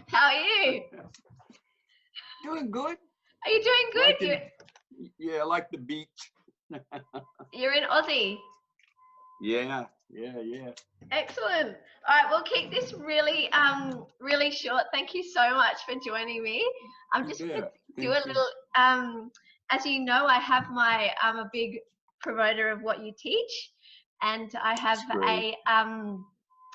How are you? Doing good. Are you doing good? Yeah, I like the beach. You're in Aussie. Yeah. Excellent. All right, we'll keep this really short. Thank you so much for joining me. I'm just going to do a little, as you know, I'm a big promoter of what you teach, and I have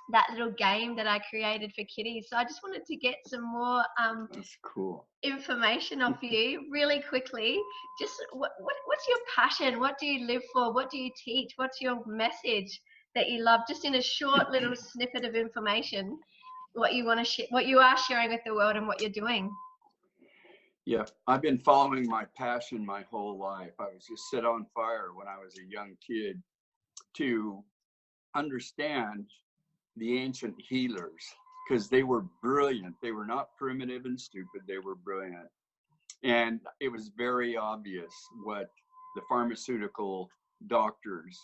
that little game that I created for kiddies. So I just wanted to get some more that's cool information off you really quickly. Just what's your passion? What do you live for? What do you teach? What's your message that you love? Just in a short little snippet of information, what you want to share, what you are sharing with the world, and what you're doing. Yeah, I've been following my passion my whole life. I was just set on fire when I was a young kid to understand the ancient healers, because they were brilliant. They were not primitive and stupid. They were brilliant. And it was very obvious what the pharmaceutical doctors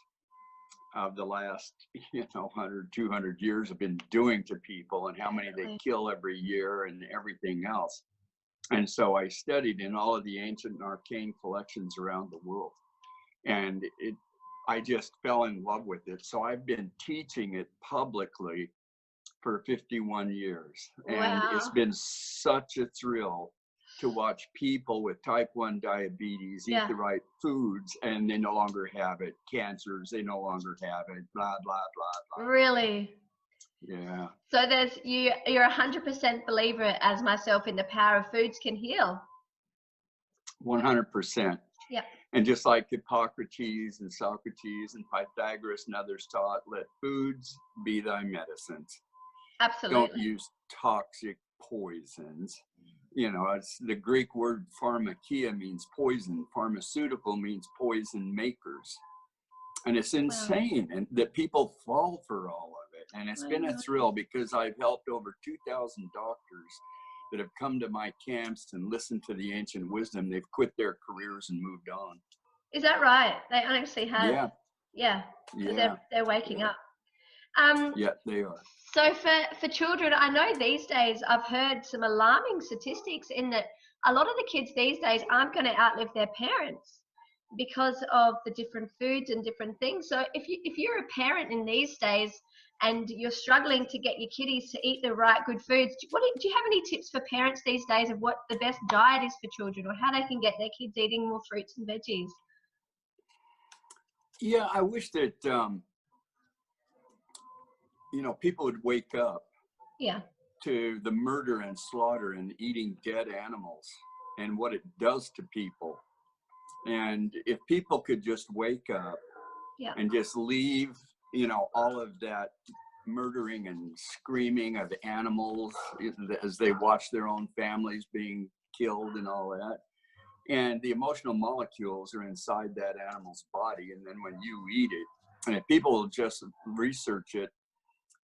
of the last 100, 200 years have been doing to people, and how many they kill every year and everything else. And so I studied in all of the ancient and arcane collections around the world, and I just fell in love with it. So I've been teaching it publicly for 51 years. And it's been such a thrill to watch people with type 1 diabetes eat the right foods, and they no longer have it. Cancers, they no longer have it, blah, blah, blah, blah. Really? Yeah. So you're 100% believer, as myself, in the power of foods can heal. 100%. Yeah. And just like Hippocrates and Socrates and Pythagoras and others taught, let foods be thy medicines. Absolutely. Don't use toxic poisons. It's the Greek word pharmakia means poison. Pharmaceutical means poison makers. And it's insane and that people fall for all of it. And it's been a thrill, because I've helped over 2,000 doctors that have come to my camps and listened to the ancient wisdom. They've quit their careers and moved on. Is that right? They honestly have. Yeah. They're waking up. Yeah, they are. So for children, I know these days I've heard some alarming statistics in that a lot of the kids these days aren't going to outlive their parents because of the different foods and different things. So if you're a parent in these days and you're struggling to get your kiddies to eat the right good foods, do you have any tips for parents these days of what the best diet is for children, or how they can get their kids eating more fruits and veggies? Yeah, I wish that people would wake up to the murder and slaughter and eating dead animals and what it does to people. And if people could just wake up and just leave, all of that murdering and screaming of animals as they watch their own families being killed and all that. And the emotional molecules are inside that animal's body. And then when you eat it, and if people will just research it,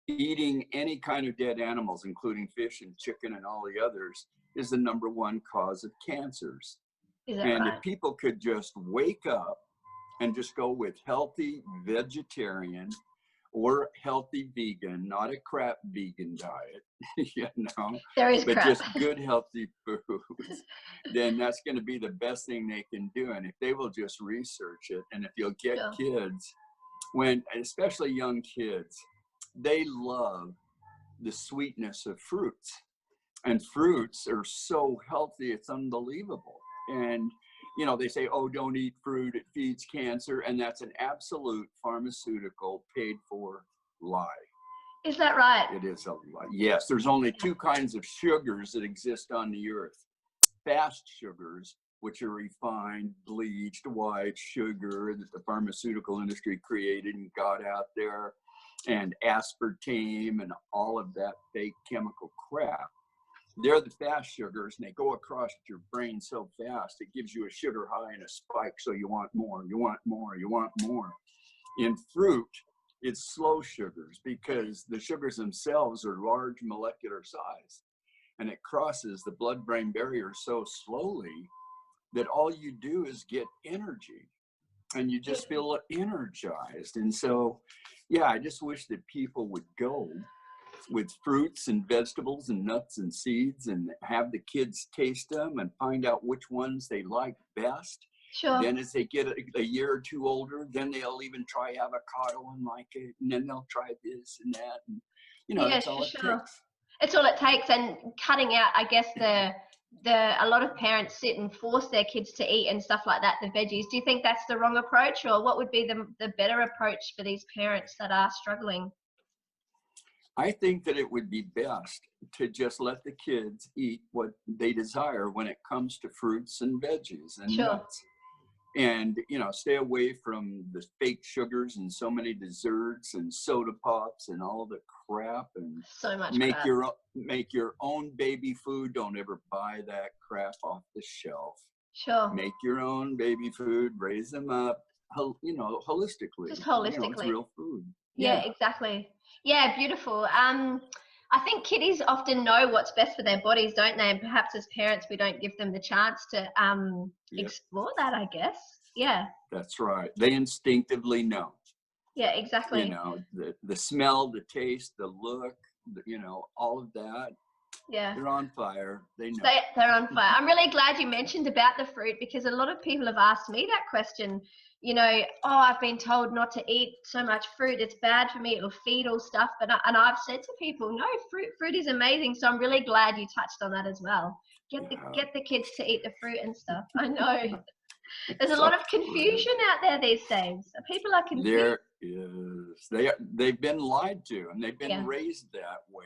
eating any kind of dead animals, including fish and chicken and all the others, is the #1 cause of cancers. And if people could just wake up and just go with healthy vegetarian or healthy vegan, not a crap vegan diet, but just good healthy foods, then that's going to be the best thing they can do. And if they will just research it, and if you'll get kids, especially young kids, they love the sweetness of fruits, and fruits are so healthy, it's unbelievable. And they say, oh, don't eat fruit, it feeds cancer, and that's an absolute pharmaceutical paid for lie. Is that right? It is a lie. Yes, there's only 2 kinds of sugars that exist on the earth. Fast sugars, which are refined, bleached, white sugar that the pharmaceutical industry created and got out there, and aspartame and all of that fake chemical crap. They're the fast sugars, and they go across your brain so fast, it gives you a sugar high and a spike, so you want more, you want more, you want more. In fruit, it's slow sugars, because the sugars themselves are large molecular size, and it crosses the blood-brain barrier so slowly that all you do is get energy, and you just feel energized. And so, I just wish that people would go with fruits and vegetables and nuts and seeds, and have the kids taste them and find out which ones they like best. Sure. Then as they get a year or two older, then they'll even try avocado and like it, and then they'll try this and that, and that's all it takes. It's all it takes. And cutting out, I guess, a lot of parents sit and force their kids to eat and stuff like that, the veggies. Do you think that's the wrong approach, or what would be the better approach for these parents that are struggling? I think that it would be best to just let the kids eat what they desire when it comes to fruits and veggies and nuts. And, stay away from the fake sugars and so many desserts and soda pops and all the crap, and so much make crap. make your own baby food. Don't ever buy that crap off the shelf. Sure. Make your own baby food, raise them up, holistically. Just holistically. It's real food. Yeah, exactly. Yeah, beautiful. I think kiddies often know what's best for their bodies, don't they? And perhaps as parents, we don't give them the chance to explore that, I guess. Yeah. That's right. They instinctively know. Yeah, exactly. The smell, the taste, the look, all of that. Yeah. They're on fire. They know. They're on fire. I'm really glad you mentioned about the fruit, because a lot of people have asked me that question. I've been told not to eat so much fruit. It's bad for me. It'll feed all stuff. And I've said to people, no, fruit is amazing. So I'm really glad you touched on that as well. Get the kids to eat the fruit and stuff. I know. There's a lot of confusion out there these days. People are confused. There is. They've been lied to, and they've been raised that way.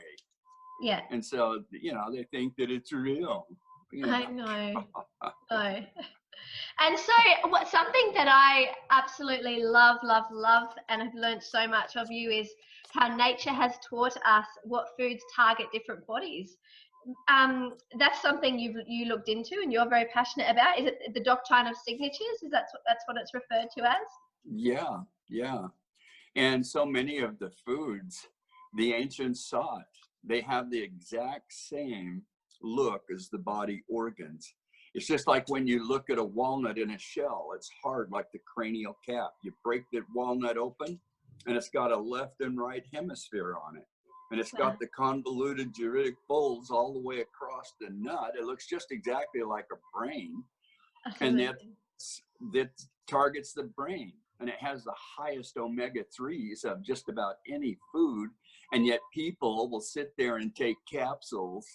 Yeah. And so, they think that it's real. I know. Oh. And so something that I absolutely love, and have learned so much of you is how nature has taught us what foods target different bodies. That's something you looked into and you're very passionate about. Is it the doctrine of signatures? Is that's what it's referred to as? Yeah. And so many of the foods the ancients sought, they have the exact same look as the body organs. It's just like when you look at a walnut in a shell, it's hard like the cranial cap. You break the walnut open and it's got a left and right hemisphere on it. And it's got the convoluted juridic folds all the way across the nut. It looks just exactly like a brain. And that targets the brain. And it has the highest omega-3s of just about any food. And yet people will sit there and take capsules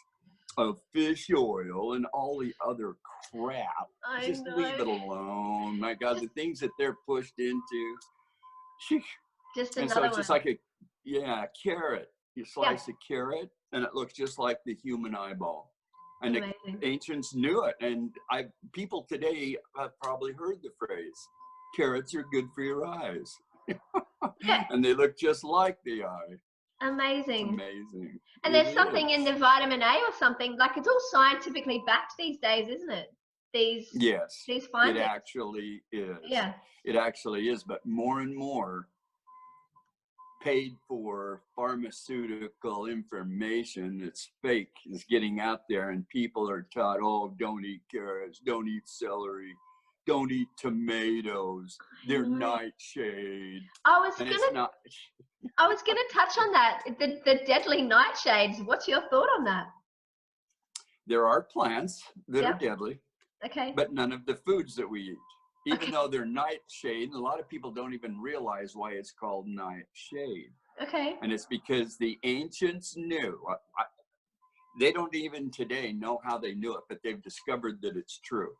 of fish oil and all the other crap. Just leave it alone. My God, the things that they're pushed into. Just and so it's just like a carrot. You slice a carrot and it looks just like the human eyeball. And the ancients knew it. And people today have probably heard the phrase, carrots are good for your eyes. And they look just like the eye. Amazing. And there's something in the vitamin A or something, like it's all scientifically backed these days, isn't it? These findings. It actually is. Yeah. It actually is, but more and more paid for pharmaceutical information that's fake is getting out there, and people are taught, oh, don't eat carrots, don't eat celery, don't eat tomatoes, they're nightshade. I was gonna touch on that, the deadly nightshades. What's your thought on that? There are plants that are deadly, but none of the foods that we eat. Even though they're nightshade, a lot of people don't even realize why it's called nightshade. And it's because the ancients knew. They don't even today know how they knew it, but they've discovered that it's true.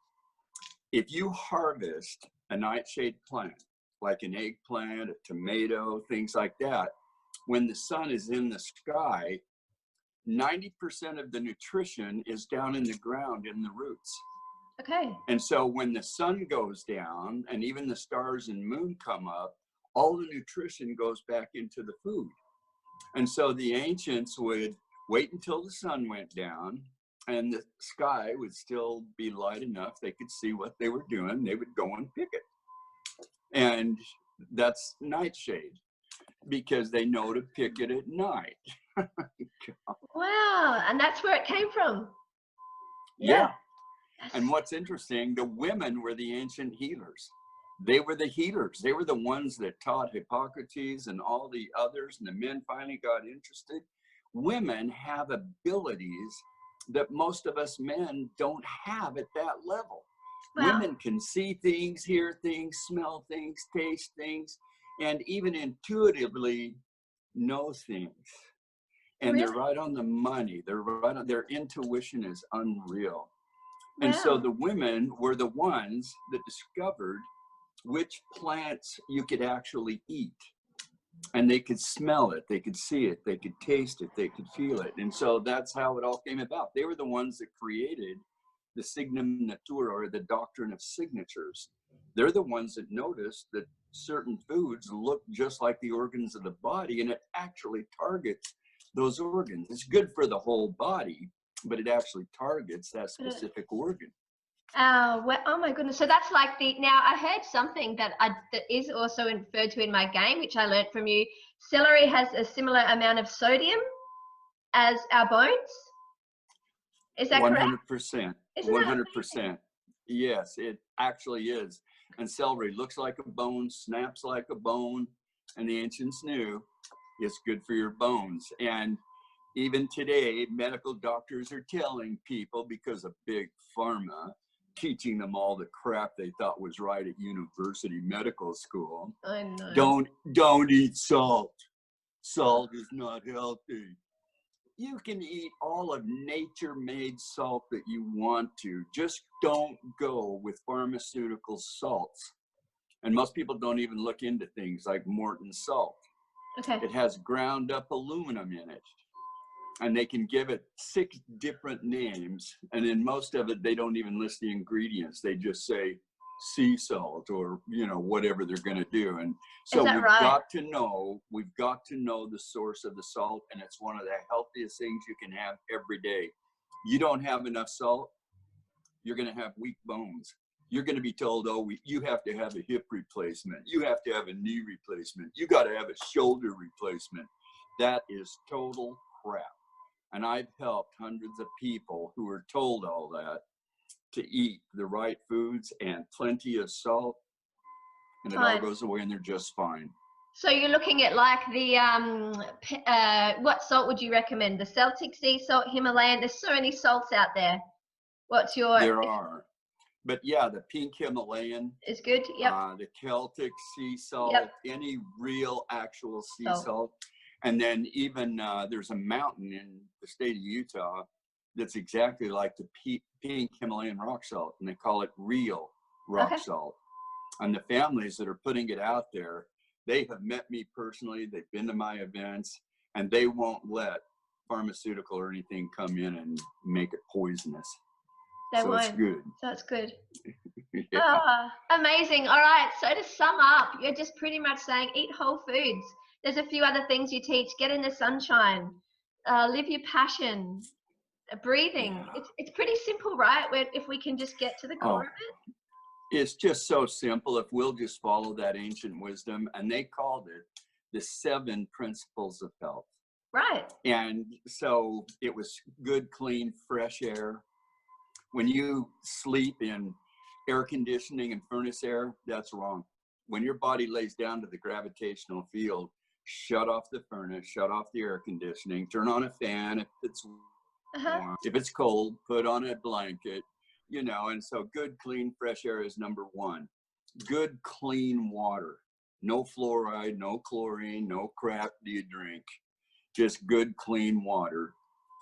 If you harvest a nightshade plant, like an eggplant, a tomato, things like that, when the sun is in the sky, 90% of the nutrition is down in the ground in the roots. And so when the sun goes down and even the stars and moon come up, all the nutrition goes back into the food. And so the ancients would wait until the sun went down and the sky would still be light enough they could see what they were doing. They would go and pick it. And that's nightshade, because they know to pick it at night. Wow. And that's where it came from. Yeah. And what's interesting, the women were the ancient healers. They were the healers. They were the ones that taught Hippocrates and all the others, and the men finally got interested. women have abilities that most of us men don't have at that level. Wow. Women can see things, hear things, smell things, taste things, and even intuitively know things. And really? They're right on the money. They're right on, their intuition is unreal. Wow. And so the women were the ones that discovered which plants you could actually eat. And they could smell it, they could see it, they could taste it, they could feel it. And so that's how it all came about. They were the ones that created the signum natura, or the doctrine of signatures. They're the ones that noticed that certain foods look just like the organs of the body, and it actually targets those organs. It's good for the whole body, but it actually targets that specific organ. Well, oh my goodness. So that's like now I heard something that is also referred to in my game, which I learned from you. Celery has a similar amount of sodium as our bones. Is that 100%, correct? 100%. Yes, it actually is. And celery looks like a bone, snaps like a bone, and the ancients knew it's good for your bones. And even today, medical doctors are telling people, because of big pharma teaching them all the crap they thought was right at university medical school. I know. Don't eat salt. Salt is not healthy. You can eat all of nature-made salt that you want to. Just don't go with pharmaceutical salts. And most people don't even look into things like Morton salt. Okay. It has ground up aluminum in it. And they can give it 6 different names. And in most of it, they don't even list the ingredients. They just say sea salt, or, you know, whatever they're going to do. And so we've got to know the source of the salt. And it's one of the healthiest things you can have every day. You don't have enough salt, you're going to have weak bones. You're going to be told, oh, you have to have a hip replacement. You have to have a knee replacement. You got to have a shoulder replacement. That is total crap. And I've helped hundreds of people who were told all that to eat the right foods and plenty of salt, and it all goes away and they're just fine. So you're looking at like the, what salt would you recommend? The Celtic sea salt, Himalayan? There's so many salts out there. What's your... There are. But yeah, the pink Himalayan is good. Yep. The Celtic sea salt, any real actual sea salt. And then even there's a mountain in the state of Utah that's exactly like the pink Himalayan rock salt, and they call it real rock salt. And the families that are putting it out there, they have met me personally, they've been to my events, and they won't let pharmaceutical or anything come in and make it poisonous. It's good. So it's good. Amazing. All right. So to sum up, you're just pretty much saying eat whole foods. There's a few other things you teach. Get in the sunshine. Live your passion. Breathing. Yeah. It's pretty simple, right? If we can just get to the core of it. It's just so simple if we'll just follow that ancient wisdom. And they called it the 7 principles of health. Right. And so it was good, clean, fresh air. When you sleep in air conditioning and furnace air, that's wrong. When your body lays down to the gravitational field, shut off the furnace, shut off the air conditioning, turn on a fan if it's warm. If it's cold, put on a blanket, you know. And so good, clean, fresh air is number 1. Good, clean water. No fluoride, no chlorine, no crap do you drink. Just good, clean water.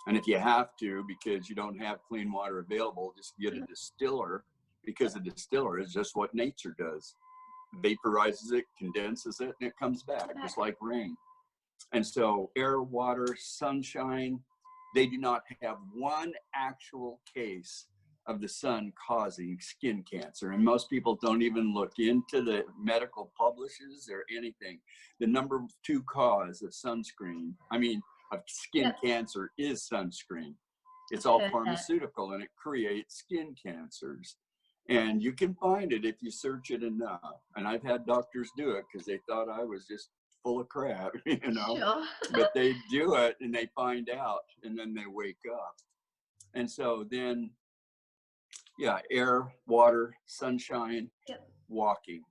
And if you have to, because you don't have clean water available, just get a distiller, because a distiller is just what nature does. Vaporizes it, condenses it, and it comes back, just like rain. And so air, water, sunshine, they do not have one actual case of the sun causing skin cancer. And most people don't even look into the medical publishes or anything. The number 2 cause of sunscreen, of skin cancer, is sunscreen. It's all pharmaceutical, and it creates skin cancers. And you can find it if you search it enough. And I've had doctors do it because they thought I was just full of crap, you know. Sure. But they do it and they find out, and then they wake up. And so then, air, water, sunshine, walking.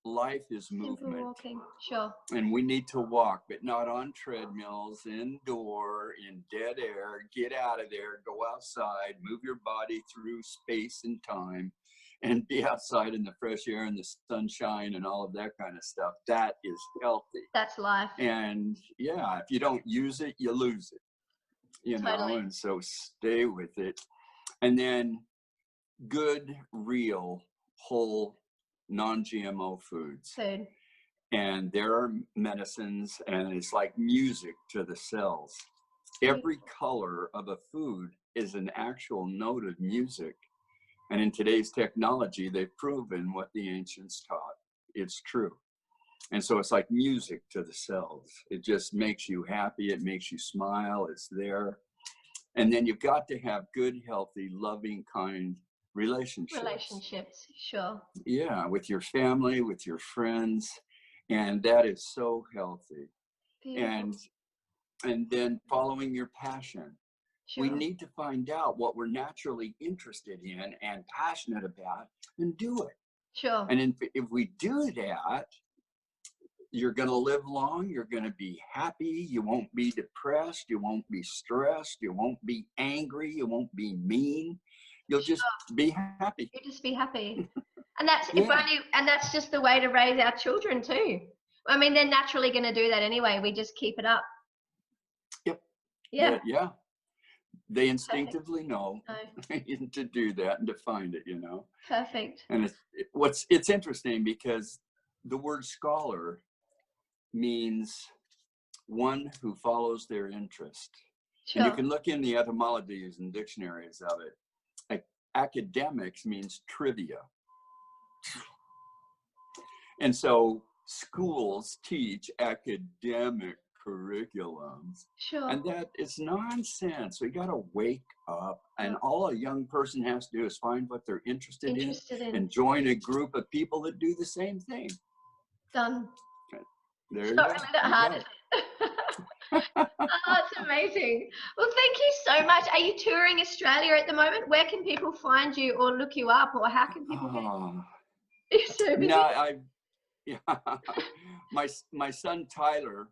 life is movement. Simple walking, sure. And we need to walk, but not on treadmills, indoor, in dead air. Get out of there, go outside, move your body through space and time, and be outside in the fresh air and the sunshine and all of that kind of stuff. That is healthy. That's life. And yeah, if you don't use it, you lose it, you Totally. know, and so stay with it. And then good, real, whole, non-GMO foods. Food. And there are medicines, and it's like music to the cells. Every color of a food is an actual note of music. And in today's technology, they've proven what the ancients taught. It's true. And so it's like music to the cells. It just makes you happy. It makes you smile. It's there. And then you've got to have good, healthy, loving, kind relationships. Sure. Yeah, with your family, with your friends. And that is so healthy. Beautiful. And then following your passion. Sure. We need to find out what we're naturally interested in and passionate about and do it. Sure. And if we do that, you're going to live long. You're going to be happy. You won't be depressed. You won't be stressed. You won't be angry. You won't be mean. You'll just be happy. You'll just be happy. And that's and that's just the way to raise our children too. I mean, they're naturally going to do that anyway. We just keep it up. Yep. Yeah. Yeah. They instinctively know to do that and to find it, you know. Perfect. And it's interesting because the word scholar means one who follows their interest. Sure. And you can look in the etymologies and dictionaries of it. Like, academics means trivia. And so schools teach academic curriculums. Sure. And that it's nonsense. We got to wake up, and all a young person has to do is find what they're interested in and join a group of people that do the same thing. Done. There it's not really that hard, is it? Oh, that's amazing. Well, thank you so much. Are you touring Australia at the moment? Where can people find you or look you up, or how can people get you? So busy. No, my son Tyler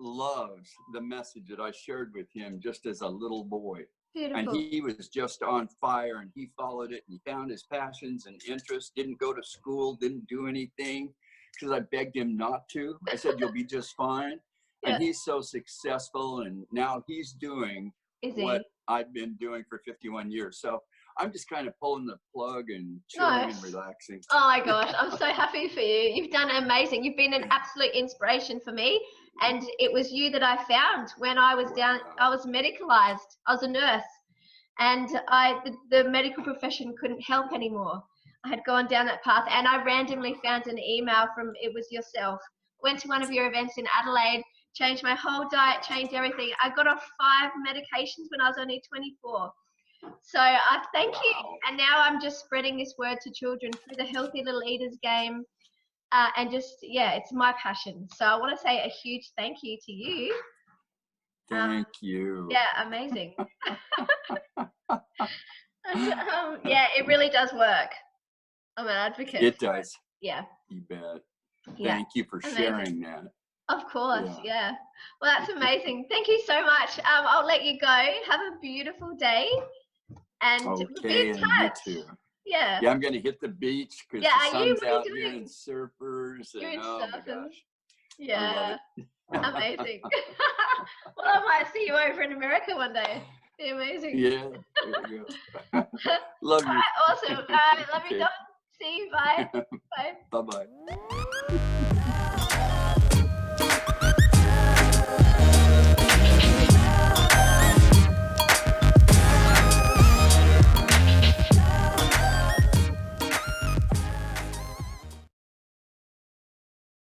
loves the message that I shared with him just as a little boy. Beautiful. And he was just on fire, and he followed it, and he found his passions and interests, didn't go to school, didn't do anything because I begged him not to. I said, you'll be just fine. Yeah. And he's so successful, and now he's doing what I've been doing for 51 years. So I'm just kind of pulling the plug and chilling and relaxing. Oh my gosh, I'm so happy for you. You've done amazing. You've been an absolute inspiration for me. And it was you that I found when I was I was medicalized. I was a nurse, and the medical profession couldn't help anymore. I had gone down that path, and I randomly found an email from, it was yourself. Went to one of your events in Adelaide, changed my whole diet, changed everything. I got off 5 medications when I was only 24. So I thank you. And now I'm just spreading this word to children through the Healthy Little Eaters game. And just, it's my passion. So I want to say a huge thank you to you. Thank you. Yeah, amazing. It really does work. I'm an advocate. It does. Yeah. You bet. Thank you for sharing that. Of course, yeah. Well, that's amazing. Thank you so much. I'll let you go. Have a beautiful day. And be in touch. You too. Yeah. Yeah, I'm going to hit the beach because the sun's out here and surfers. And, oh my gosh. Yeah. Amazing. Well, I might see you over in America one day. Be amazing. Yeah. There you go. Love you. All right, awesome. Love you, Don. See you. Bye. Bye. Bye-bye.